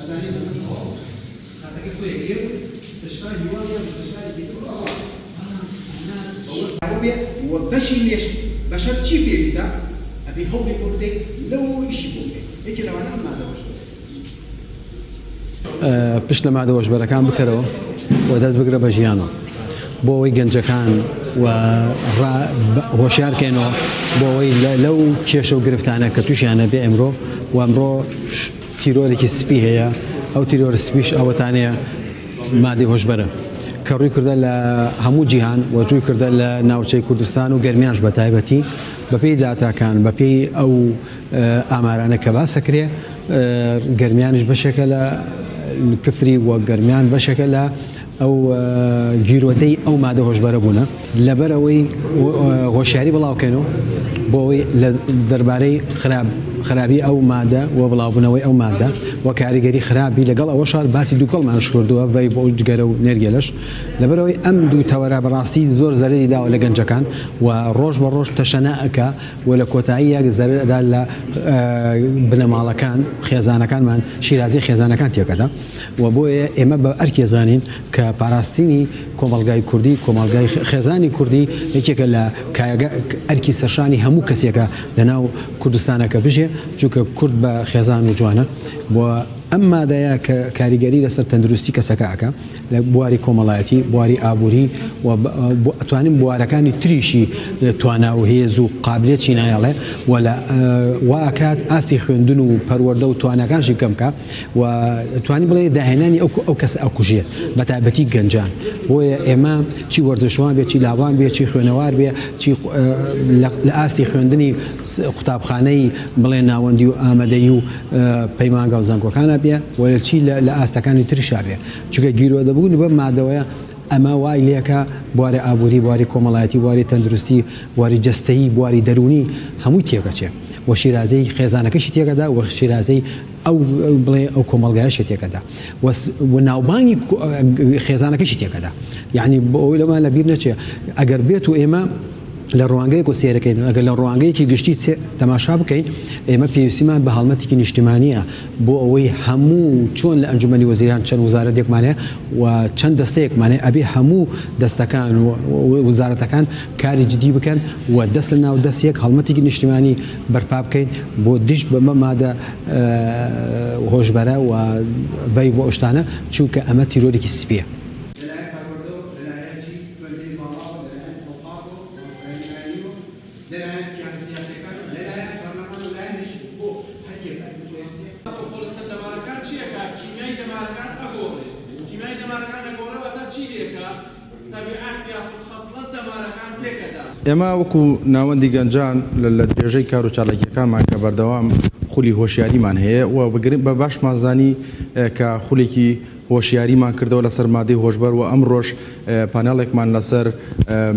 أزاني من هو خاطر كيف يجيب استشفاء ديوانية استشفاء يجيب وبشر ليش بشر شيء بيستا أبي هو بيقولي لو إيش بيقولي هيك لو أنا ما أدري پشت لە مادەوەش بەرەکان بکەرەوە و دەست بگرە بە ژیانەوە بۆ ئەوەی گەنجەکان و هۆشیارکەینەوە بۆ ئەوەی لەو کێشە و گرفتانە کە تووشیانە بێ ئەمڕۆ و ئەمڕۆ تیرۆرێکی سپی هەیە ئەو تیرۆرە سپیش ئەوەتانەیە مادەی هۆشبەرە کە ڕووی کردە لە هەموو جیهان و ڕووی کردە لە ناوچەی کوردستان و گەرمیانش بە تایبەتی بەپێی داتاکان بەپێی ئەو ئامارانە کە باسەکرێ گەرمیانش بەشێکە لە کفری و گەرمیان بەشێکە لە ئەو گیرۆدەی ئەو مادە هۆشبەرە بوونە لەبەرەوەی هۆشیاری بڵاوکەینەوە بۆ ئەوەی لە دەربارەی خراپی ئەو مادە و بڵاوبوونەوەی ئەو مادە و کاریگەری خراپی لەگەڵ ئەوە شار باسی دووکەڵمانش کردووە وەی بۆ جگەرە و نێرگێلەش لەبەرەوەی ئەم دوو تەوەرە بەڕاستی زۆر زەرری داوە لە گەنجەکان و ڕۆژ بە ڕۆژ تەشەنەئەکە و لە کۆتاییەک زەرەردا لە بنەماڵەکان خێزانەکانمان شیرازی خێزانەکان تێکەدا و بۆیە ئێمە بە ئەرکێزانین کە پاراستنی کۆمەڵگای کوردی کۆمەڵگای خێزانی کوردی یەکێکە لە ئەرکی سەرشانی هەموو کەسێکە لەناو کوردستانەکە بژێ چونکە کورد بە خێزان و جوانە بۆ ئەم مادەیە کە کاریگەری لەسەر تەندروستی کەسەکەکە لە بواری کۆمەڵایەتی بواری ئابووری و ئەتوانین بوارەکانی تریشی توانا و هێز و قابلێتی نایەڵێ و لە واکات ئاستی خوێندن و پەروەردە و توانەکانشی کەمکە و توانی بڵێ داهێنانی ئەو کەس ئەکوژێت بە تایبەتی گەنجان بۆیە ئێمە چی وەرزشوان بێ چی لاوان بێ چی خوێنەوار بێ چی لە ئاستی خوێندنی قوتابخانەی بڵێ ناوەندی و ئامادەی و پەیمانگە و زانکۆکانە بێ وەرە چی لە ئاستەکانی تریشا بێ چونکە گیرۆ دەبوون بە مادەوەیە ئەمە وای لێکە بواری ئابووری بواری کۆمەڵایەتی بواری تەندروستی بواری جەستەیی بواری دەرونی هەمووی تێکەچێ و شیرازەی خێزانەکەشی تێکەدا و شیرازەی ئەو بڵێ ئەو کۆمەڵگایشی تێکەدا و ناوبانگی خێزانەکەشی تێکەدا یعنی بۆ ئەوی لەمان لەبیر نەچێ ئەگەر بێت و ئێمە لە ڕوانگەیەک و سێرەکەین ئەگەر لە ڕوانگەیەکی گشتی تەماشا بکەین ئێمە پێویستیمان بە هەڵمەتێکی نیشتیمانیە بۆ ئەوەی هەموو چۆن لە ئەنجومەنی وەزیران چەند وزارەتێکمانەیە و چەند دەستەیەکمانێ ئەبێ هەموو دەستەکان و وزارەتەکان کاری جدی بکەن و دەست لە ناو دەستێک هەڵمەتێکی نیشتیمانی بەرپا بکەین بۆ دیشت بە مادە هۆشبەرە و بەی بۆ ئەشتانە چونکە ئەمە تیرۆرێکی سپیە. ئێمە وەکو ناوەندی گەنجان لە درێژەی کار و چالاکیەکانمان کە بەردەوام خولی هۆشیاریمان هەیە و بە باشمان زانی کە خولێکی هۆشیاریمان کردەوە لەسەر مادەی هۆشبەر و ئەم ڕۆژ پانێڵێکمان لەسەر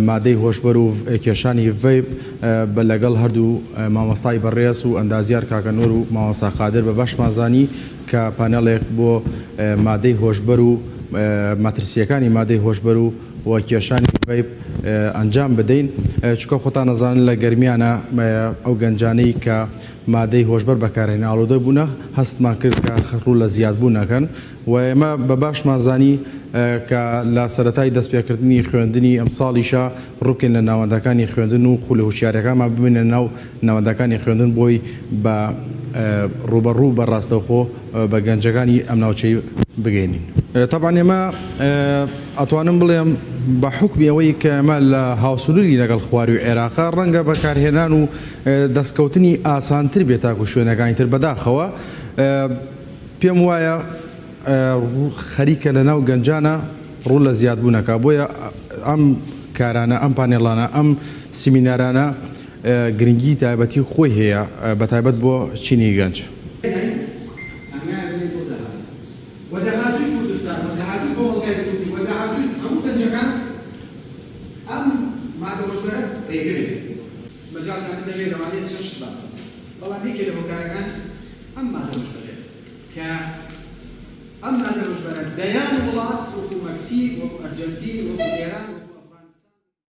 مادەی هۆشبەر و کێشانی ڤیپ بە لەگەڵ هەردوو مامۆستای بەڕێز و ئەندازیار کاکەنۆر و مامۆستا قادر بە باشمان زانی کە پانێڵێک بۆ مادەی هۆشبەر و ماترسیەکانی مادەی هۆشبەر و کێشانی ڤیپ ئەنجام بدەین چکە خۆتان نەزانن لە گەرمیانە ئەو گەنجانەی کە مادەی هۆشبەر بەکارهێنا ئاڵۆدە بوونە هەستمان کرد کە ڕوو لە زیادبوو نەکەن و ئێمە بە باشمان زانی کە لە سەرەتای دەستپێکردنی خوێندنی ئەم ساڵیشە ڕووکەین لە ناوەندەکانی خوێندن و خولە هوشیارەکانمان ببینە ناو ناوەندەکانی خوێندن بۆی بە ڕوبەڕوو بەڕاستەوخۆ بە گەنجەکانی ئەم ناوچەی بگەینین. طبعا ئێمە ئەتوانم بڵێم بە حکمی ئەوەی کە ئەمە لە هاوسولوری لەگەڵ خواری و عێراقا ڕەنگە بەکارهێنان و دەستکەوتنی ئاسانتر بێت تاکو شوێنەکانی تر بەداخەوە پێم وایە خەریکە لە ناو گەنجانە ڕوو لە زیادبوونەکە بۆیە ئەم کارانە ئەم پانێڵانە ئەم سیمینارانە گرنگی تایبەتی خۆی هەیە بە تایبەت بۆ چینی گەنج. مجال داخل روانية تشرش باسا والله بيك له كارجان أما هذا مشبه أما هذا مشبه ديان الولايات وكو مكسيك وكو أرجنتين وكو إيران